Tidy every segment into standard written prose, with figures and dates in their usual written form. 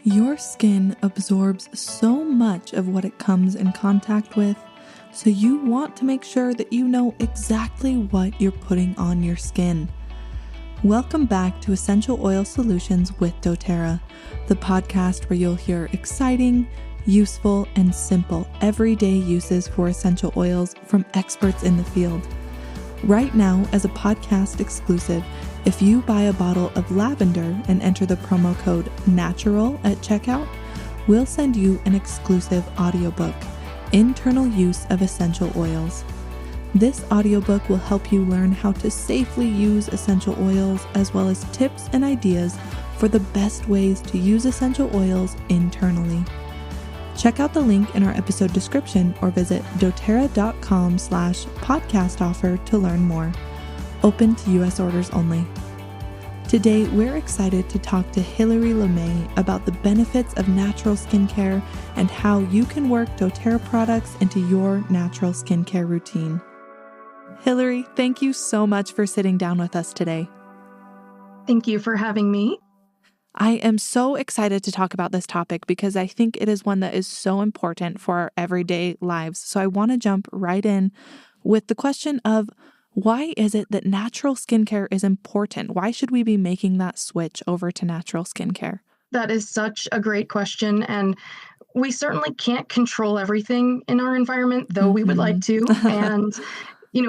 Your skin absorbs so much of what it comes in contact with, so you want to make sure that you know exactly what you're putting on your skin. Welcome back to Essential Oil Solutions with doTERRA, the podcast where you'll hear exciting, useful, and simple everyday uses for essential oils from experts in the field. Right now, as a podcast exclusive, if you buy a bottle of lavender and enter the promo code NATURAL at checkout, we'll send you an exclusive audiobook, Internal Use of Essential Oils. This audiobook will help you learn how to safely use essential oils, as well as tips and ideas for the best ways to use essential oils internally. Check out the link in our episode description or visit doTERRA.com/podcast offer to learn more. Open to U.S. orders only. Today, we're excited to talk to Hillary LaMay about the benefits of natural skincare and how you can work doTERRA products into your natural skincare routine. Hillary, thank you so much for sitting down with us today. Thank you for having me. I am so excited to talk about this topic because I think it is one that is so important for our everyday lives. So I want to jump right in with the question of, why is it that natural skincare is important? Why should we be making that switch over to natural skincare? That is such a great question. And we certainly can't control everything in our environment, though we would like to. And,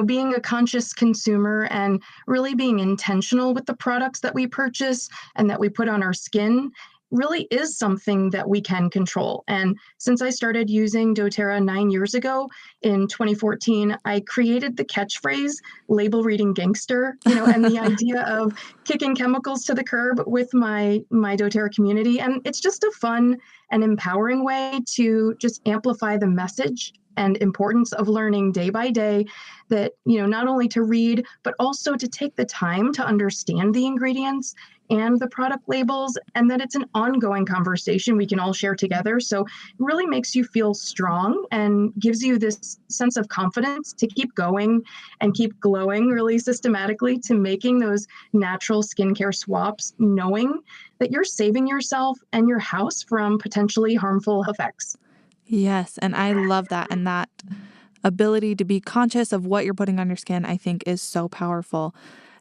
being a conscious consumer and really being intentional with the products that we purchase and that we put on our skin really is something that we can control. And since I started using doTERRA 9 years ago in 2014, I created the catchphrase label reading gangster, and the idea of kicking chemicals to the curb with my doTERRA community. And it's just a fun and empowering way to just amplify the message and importance of learning day by day that, not only to read, but also to take the time to understand the ingredients and the product labels, and that it's an ongoing conversation we can all share together. So it really makes you feel strong and gives you this sense of confidence to keep going and keep glowing really systematically to making those natural skincare swaps, knowing that you're saving yourself and your house from potentially harmful effects. Yes, and I love that. And that ability to be conscious of what you're putting on your skin, I think, is so powerful.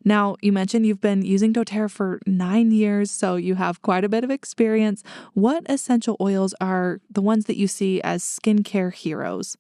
Now, you mentioned you've been using doTERRA for 9 years, so you have quite a bit of experience. What essential oils are the ones that you see as skincare heroes?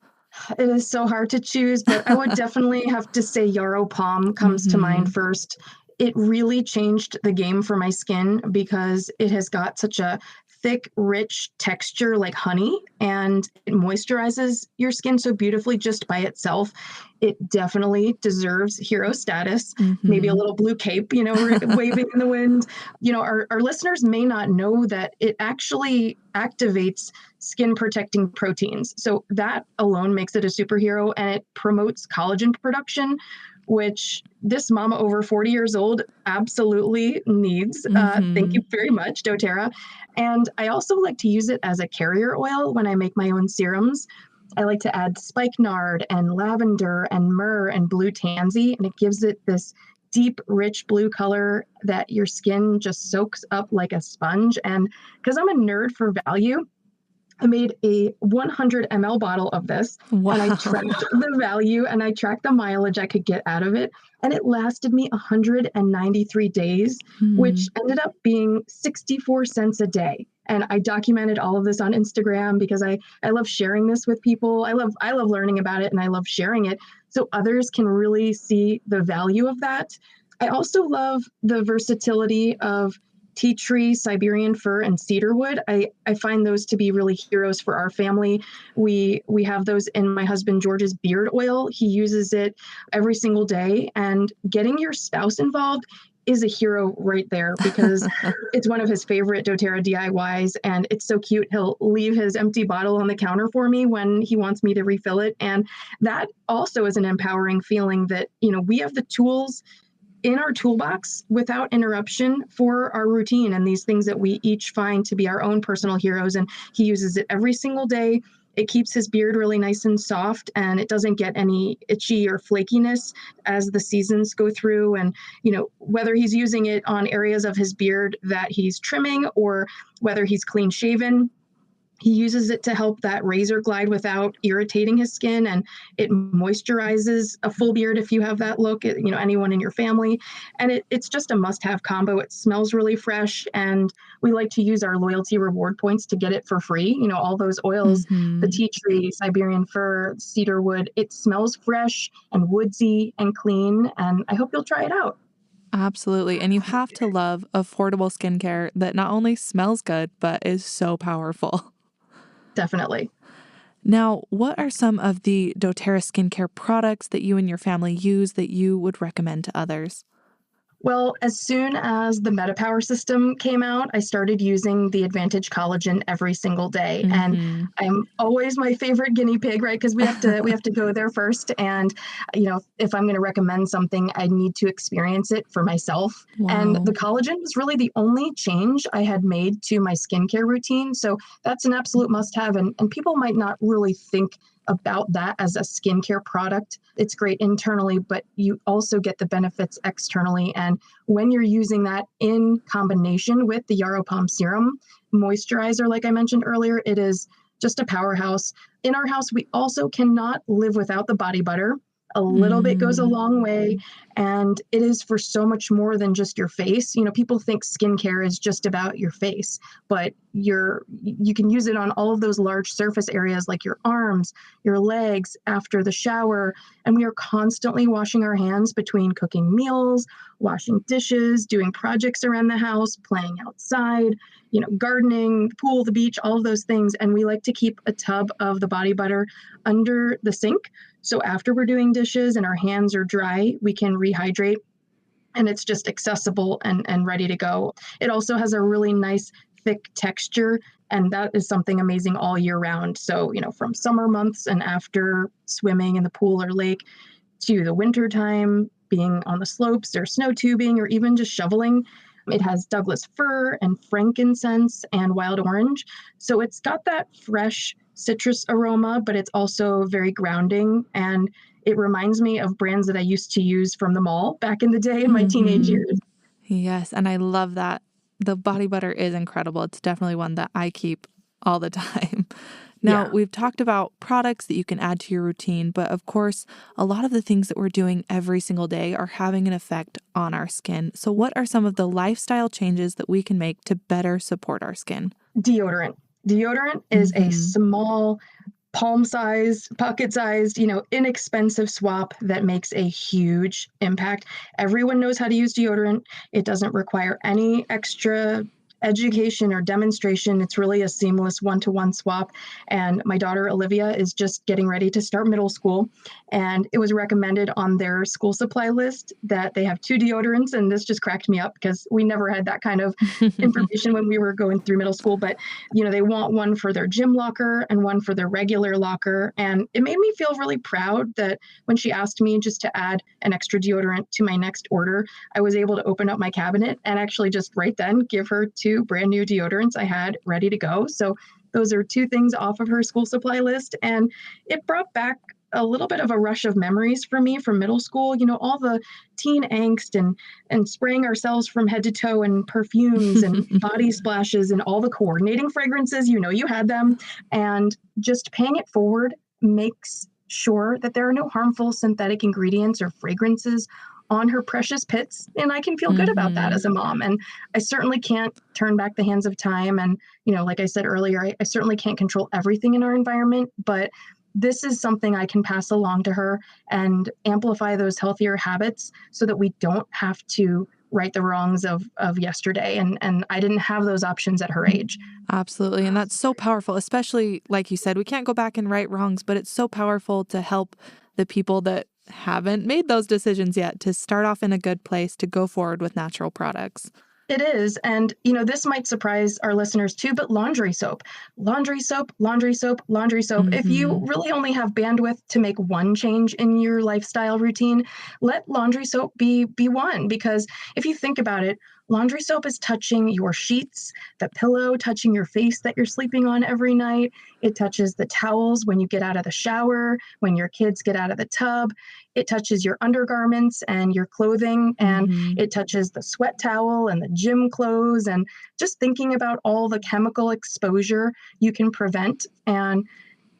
It is so hard to choose, but I would definitely have to say Yarrow Palm comes to mind first. It really changed the game for my skin because it has got such a thick, rich texture like honey, and it moisturizes your skin so beautifully just by itself. It definitely deserves hero status, maybe a little blue cape, waving in the wind. Our listeners may not know that it actually activates skin protecting proteins. So that alone makes it a superhero, and it promotes collagen production, which this mama over 40 years old absolutely needs. Thank you very much, doTERRA. And I also like to use it as a carrier oil when I make my own serums. I like to add spikenard and lavender and myrrh and blue tansy, and it gives it this deep, rich blue color that your skin just soaks up like a sponge. And because I'm a nerd for value, I made a 100 ml bottle of this. Wow. And I tracked the value and I tracked the mileage I could get out of it. And it lasted me 193 days, which ended up being 64 cents a day. And I documented all of this on Instagram because I love sharing this with people. I love learning about it, and I love sharing it so others can really see the value of that. I also love the versatility of tea tree, Siberian fir, and cedarwood. I find those to be really heroes for our family. We have those in my husband George's beard oil. He uses it every single day, and getting your spouse involved is a hero right there because it's one of his favorite doTERRA DIYs, and it's so cute. He'll leave his empty bottle on the counter for me when he wants me to refill it. And that also is an empowering feeling that, we have the tools in our toolbox without interruption for our routine and these things that we each find to be our own personal heroes. And he uses it every single day. It keeps his beard really nice and soft, and it doesn't get any itchy or flakiness as the seasons go through. And, whether he's using it on areas of his beard that he's trimming or whether he's clean shaven, he uses it to help that razor glide without irritating his skin, and it moisturizes a full beard if you have that look, anyone in your family. And it's just a must-have combo. It smells really fresh, and we like to use our loyalty reward points to get it for free. All those oils, the tea tree, Siberian fir, cedar wood, it smells fresh and woodsy and clean, and I hope you'll try it out. Absolutely. And you have to love affordable skincare that not only smells good, but is so powerful. Definitely. Now, what are some of the doTERRA skincare products that you and your family use that you would recommend to others? Well, as soon as the MetaPWR system came out, I started using the Advantage collagen every single day. And I'm always my favorite guinea pig, right? Because we have to go there first. And, if I'm going to recommend something, I need to experience it for myself. Wow. And the collagen was really the only change I had made to my skincare routine. So that's an absolute must-have. And people might not really think about that as a skincare product. It's great internally, but you also get the benefits externally. And when you're using that in combination with the Yarrow Palm Serum moisturizer, like I mentioned earlier, it is just a powerhouse. In our house, we also cannot live without the body butter. A little bit goes a long way, and it is for so much more than just your face. People think skincare is just about your face, but you can use it on all of those large surface areas like your arms, your legs, after the shower. And we are constantly washing our hands between cooking meals, washing dishes, doing projects around the house, playing outside, gardening, pool, the beach, all of those things. And we like to keep a tub of the body butter under the sink. So after we're doing dishes and our hands are dry, we can rehydrate, and it's just accessible and ready to go. It also has a really nice thick texture, and that is something amazing all year round. So, from summer months and after swimming in the pool or lake to the winter time, being on the slopes or snow tubing or even just shoveling, it has Douglas fir and frankincense and wild orange. So it's got that fresh citrus aroma, but it's also very grounding. And it reminds me of brands that I used to use from the mall back in the day in my teenage years. Yes, and I love that. The body butter is incredible. It's definitely one that I keep all the time. Now, we've talked about products that you can add to your routine, but of course, a lot of the things that we're doing every single day are having an effect on our skin. So what are some of the lifestyle changes that we can make to better support our skin? Deodorant. Deodorant is a small, palm-sized, pocket-sized, inexpensive swap that makes a huge impact. Everyone knows how to use deodorant. It doesn't require any extra education or demonstration. It's really a seamless one-to-one swap. And my daughter Olivia is just getting ready to start middle school, and it was recommended on their school supply list that they have 2 deodorants. And this just cracked me up because we never had that kind of information when we were going through middle school. But they want one for their gym locker and one for their regular locker. And it made me feel really proud that when she asked me just to add an extra deodorant to my next order, I was able to open up my cabinet and actually just right then give her 2 brand new deodorants I had ready to go. So those are 2 things off of her school supply list. And it brought back a little bit of a rush of memories for me from middle school, all the teen angst and spraying ourselves from head to toe in perfumes and body splashes and all the coordinating fragrances, you had them. And just paying it forward makes sure that there are no harmful synthetic ingredients or fragrances on her precious pits. And I can feel good about that as a mom. And I certainly can't turn back the hands of time. And, like I said earlier, I certainly can't control everything in our environment, but this is something I can pass along to her and amplify those healthier habits so that we don't have to right the wrongs of yesterday. And I didn't have those options at her age. Absolutely. And that's so powerful, especially like you said, we can't go back and right wrongs, but it's so powerful to help the people that haven't made those decisions yet to start off in a good place to go forward with natural products. It is. And, this might surprise our listeners too, but laundry soap, laundry soap, laundry soap, laundry soap. If you really only have bandwidth to make one change in your lifestyle routine, let laundry soap be one. Because if you think about it, laundry soap is touching your sheets, the pillow, touching your face that you're sleeping on every night. It touches the towels when you get out of the shower, when your kids get out of the tub. It touches your undergarments and your clothing, and it touches the sweat towel and the gym clothes, and just thinking about all the chemical exposure you can prevent. And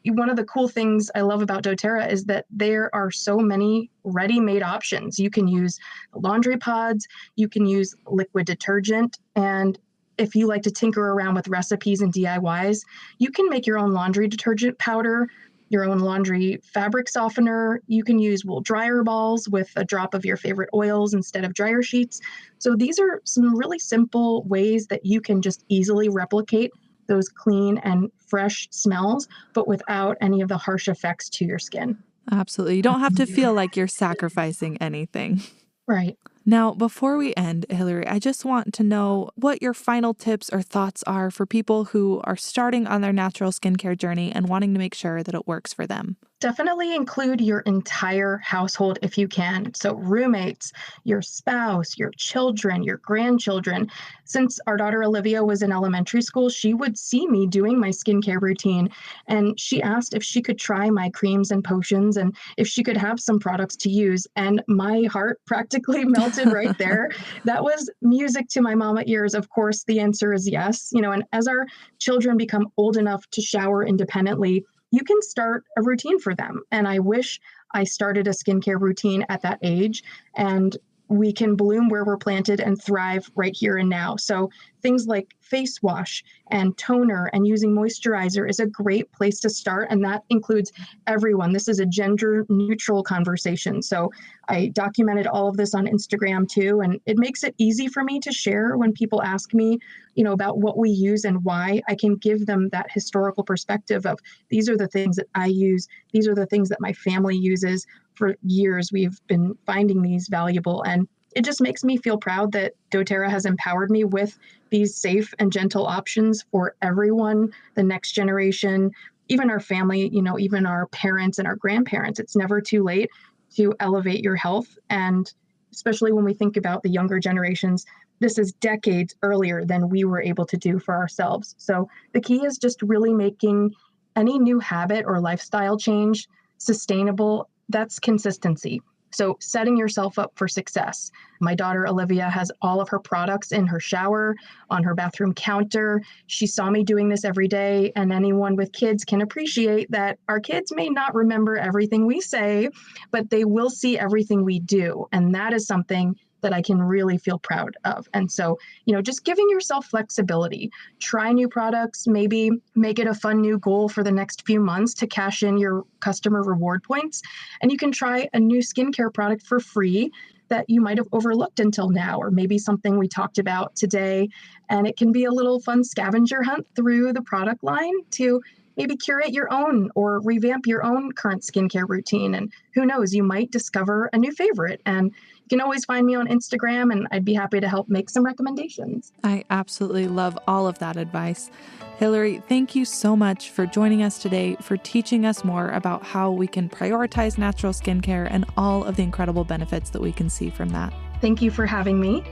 one of the cool things I love about doTERRA is that there are so many ready-made options. You can use laundry pods, you can use liquid detergent, and if you like to tinker around with recipes and DIYs, you can make your own laundry detergent powder, your own laundry fabric softener. You can use wool dryer balls with a drop of your favorite oils instead of dryer sheets. So these are some really simple ways that you can just easily replicate those clean and fresh smells, but without any of the harsh effects to your skin. Absolutely. You don't have to feel like you're sacrificing anything. Right. Now, before we end, Hillary, I just want to know what your final tips or thoughts are for people who are starting on their natural skincare journey and wanting to make sure that it works for them. Definitely include your entire household if you can. So roommates, your spouse, your children, your grandchildren. Since our daughter Olivia was in elementary school, she would see me doing my skincare routine. And she asked if she could try my creams and potions and if she could have some products to use. And my heart practically melted right there. That was music to my mama ears. Of course, the answer is yes. And as our children become old enough to shower independently, you can start a routine for them. And I wish I started a skincare routine at that age, and we can bloom where we're planted and thrive right here and now. So things like face wash and toner and using moisturizer is a great place to start. And that includes everyone. This is a gender neutral conversation. So I documented all of this on Instagram too. And it makes it easy for me to share when people ask me, about what we use and why. I can give them that historical perspective of these are the things that I use. These are the things that my family uses. For years, we've been finding these valuable, and it just makes me feel proud that doTERRA has empowered me with these safe and gentle options for everyone, the next generation, even our family, even our parents and our grandparents. It's never too late to elevate your health. And especially when we think about the younger generations, this is decades earlier than we were able to do for ourselves. So the key is just really making any new habit or lifestyle change sustainable. That's consistency. So setting yourself up for success. My daughter Olivia has all of her products in her shower, on her bathroom counter. She saw me doing this every day, and anyone with kids can appreciate that our kids may not remember everything we say, but they will see everything we do. And that is something that I can really feel proud of. And so, just giving yourself flexibility, try new products, maybe make it a fun new goal for the next few months to cash in your customer reward points. And you can try a new skincare product for free that you might have overlooked until now, or maybe something we talked about today. And it can be a little fun scavenger hunt through the product line to maybe curate your own or revamp your own current skincare routine. And who knows, you might discover a new favorite. And you can always find me on Instagram, and I'd be happy to help make some recommendations. I absolutely love all of that advice. Hillary, thank you so much for joining us today, for teaching us more about how we can prioritize natural skincare and all of the incredible benefits that we can see from that. Thank you for having me.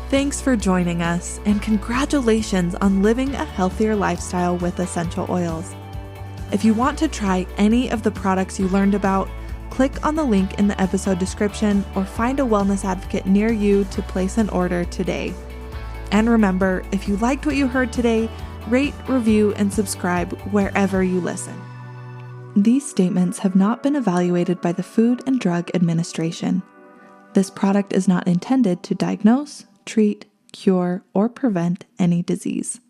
Thanks for joining us, and congratulations on living a healthier lifestyle with essential oils. If you want to try any of the products you learned about, click on the link in the episode description or find a wellness advocate near you to place an order today. And remember, if you liked what you heard today, rate, review, and subscribe wherever you listen. These statements have not been evaluated by the Food and Drug Administration. This product is not intended to diagnose, treat, cure, or prevent any disease.